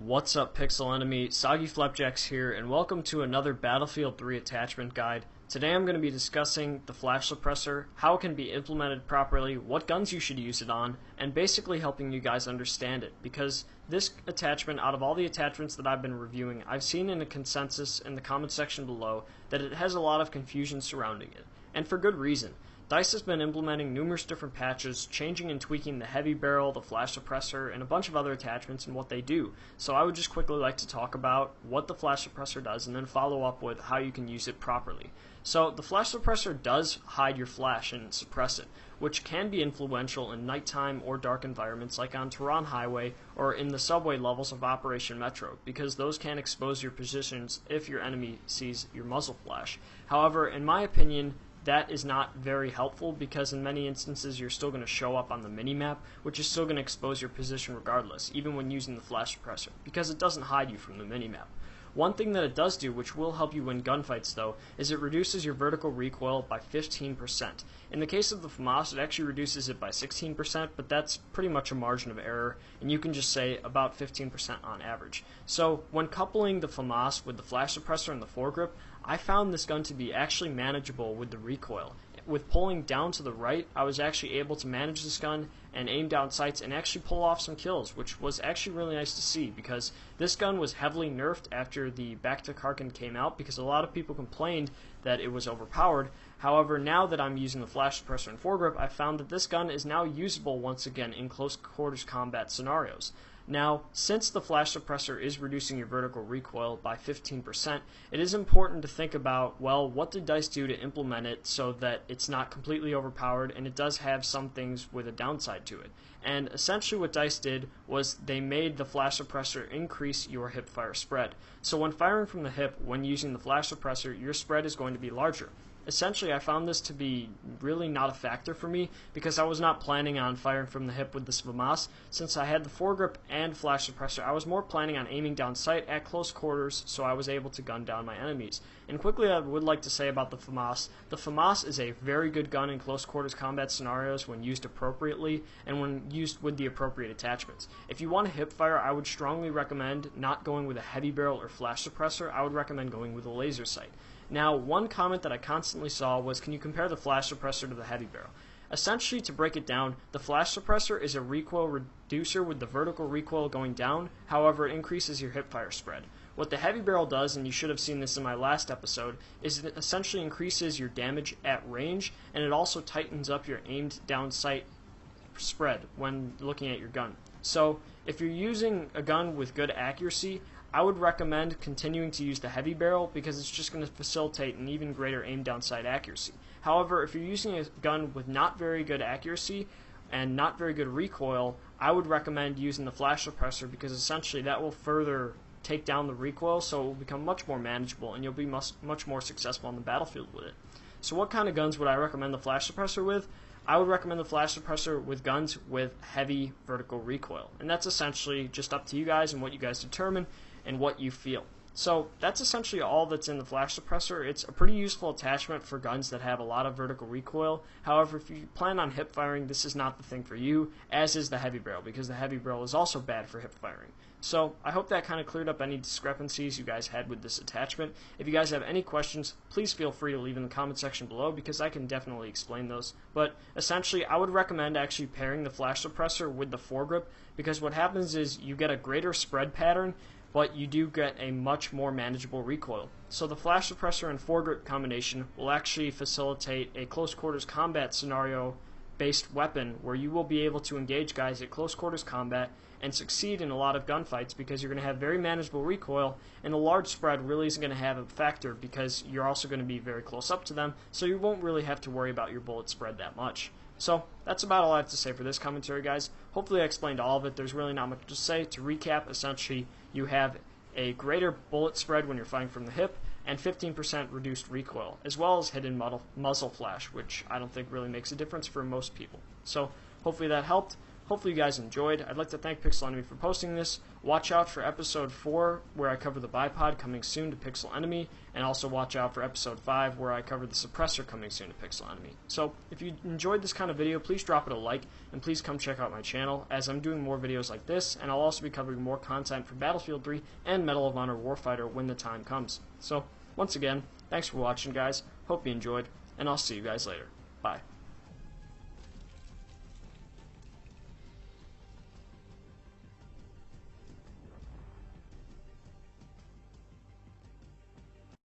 What's up, Pixel Enemy? SoggyFlapjackes here, and welcome to another Battlefield 3 attachment guide. Today I'm going to be discussing the flash suppressor, how it can be implemented properly, what guns you should use it on, and basically helping you guys understand it, because this attachment, out of all the attachments that I've been reviewing, I've seen in a consensus in the comment section below that it has a lot of confusion surrounding it, and for good reason. DICE has been implementing numerous different patches, changing and tweaking the heavy barrel, the flash suppressor, and a bunch of other attachments and what they do. So I would just quickly like to talk about what the flash suppressor does and then follow up with how you can use it properly. So the flash suppressor does hide your flash and suppress it, which can be influential in nighttime or dark environments like on Tehran Highway or in the subway levels of Operation Metro, because those can expose your positions if your enemy sees your muzzle flash. However, in my opinion, that is not very helpful, because in many instances you're still going to show up on the minimap, which is still going to expose your position regardless, even when using the flash suppressor, because it doesn't hide you from the minimap. One thing that it does do, which will help you win gunfights though, is it reduces your vertical recoil by 15%. In the case of the FAMAS, it actually reduces it by 16%, but that's pretty much a margin of error, and you can just say about 15% on average. So when coupling the FAMAS with the flash suppressor and the foregrip, I found this gun to be actually manageable with the recoil. With pulling down to the right, I was actually able to manage this gun and aim down sights and actually pull off some kills, which was actually really nice to see, because this gun was heavily nerfed after the Back to Karkin came out, because a lot of people complained that it was overpowered. However, now that I'm using the flash suppressor and foregrip, I found that this gun is now usable once again in close quarters combat scenarios. Now, since the flash suppressor is reducing your vertical recoil by 15%, it is important to think about, well, what did DICE do to implement it so that it's not completely overpowered, and it does have some things with a downside to it. And essentially what DICE did was they made the flash suppressor increase your hip fire spread. So when firing from the hip, when using the flash suppressor, your spread is going to be larger. Essentially, I found this to be really not a factor for me, because I was not planning on firing from the hip with this FAMAS. Since I had the foregrip and flash suppressor, I was more planning on aiming down sight at close quarters, so I was able to gun down my enemies. And quickly, I would like to say about the FAMAS is a very good gun in close quarters combat scenarios when used appropriately and when used with the appropriate attachments. If you want a hip fire, I would strongly recommend not going with a heavy barrel or flash suppressor. I would recommend going with a laser sight. Now, one comment that I constantly saw was, can you compare the flash suppressor to the heavy barrel? Essentially, to break it down, the flash suppressor is a recoil reducer with the vertical recoil going down. However, it increases your hipfire spread. What the heavy barrel does, and you should have seen this in my last episode, is it essentially increases your damage at range, and it also tightens up your aimed down sight spread when looking at your gun. So, if you're using a gun with good accuracy, I would recommend continuing to use the heavy barrel, because it's just going to facilitate an even greater aim down sight accuracy. However, if you're using a gun with not very good accuracy and not very good recoil, I would recommend using the flash suppressor, because essentially that will further take down the recoil, so it will become much more manageable and you'll be much more successful on the battlefield with it. So what kind of guns would I recommend the flash suppressor with? I would recommend the flash suppressor with guns with heavy vertical recoil, and that's essentially just up to you guys and what you guys determine and what you feel. So that's essentially all that's in the flash suppressor. It's a pretty useful attachment for guns that have a lot of vertical recoil. However, if you plan on hip firing, this is not the thing for you, as is the heavy barrel, because the heavy barrel is also bad for hip firing. So I hope that kind of cleared up any discrepancies you guys had with this attachment. If you guys have any questions, please feel free to leave in the comment section below, because I can definitely explain those. But essentially, I would recommend actually pairing the flash suppressor with the foregrip, because what happens is you get a greater spread pattern, but you do get a much more manageable recoil. So the flash suppressor and foregrip combination will actually facilitate a close quarters combat scenario based weapon, where you will be able to engage guys at close quarters combat and succeed in a lot of gunfights, because you're going to have very manageable recoil, and the large spread really isn't going to have a factor, because you're also going to be very close up to them, so you won't really have to worry about your bullet spread that much. So that's about all I have to say for this commentary, guys. Hopefully I explained all of it. There's really not much to say. To recap, essentially you have a greater bullet spread when you're firing from the hip, and 15% reduced recoil, as well as hidden muzzle flash, which I don't think really makes a difference for most people. So hopefully that helped. hopefully you guys enjoyed. I'd like to thank Pixel Enemy for posting this. Watch out for episode 4, where I cover the bipod coming soon to Pixel Enemy, and also watch out for episode 5, where I cover the suppressor coming soon to Pixel Enemy. So if you enjoyed this kind of video, please drop it a like, and please come check out my channel, as I'm doing more videos like this, and I'll also be covering more content for Battlefield 3 and Medal of Honor Warfighter when the time comes. So once again, thanks for watching, guys. Hope you enjoyed, and I'll see you guys later. Bye.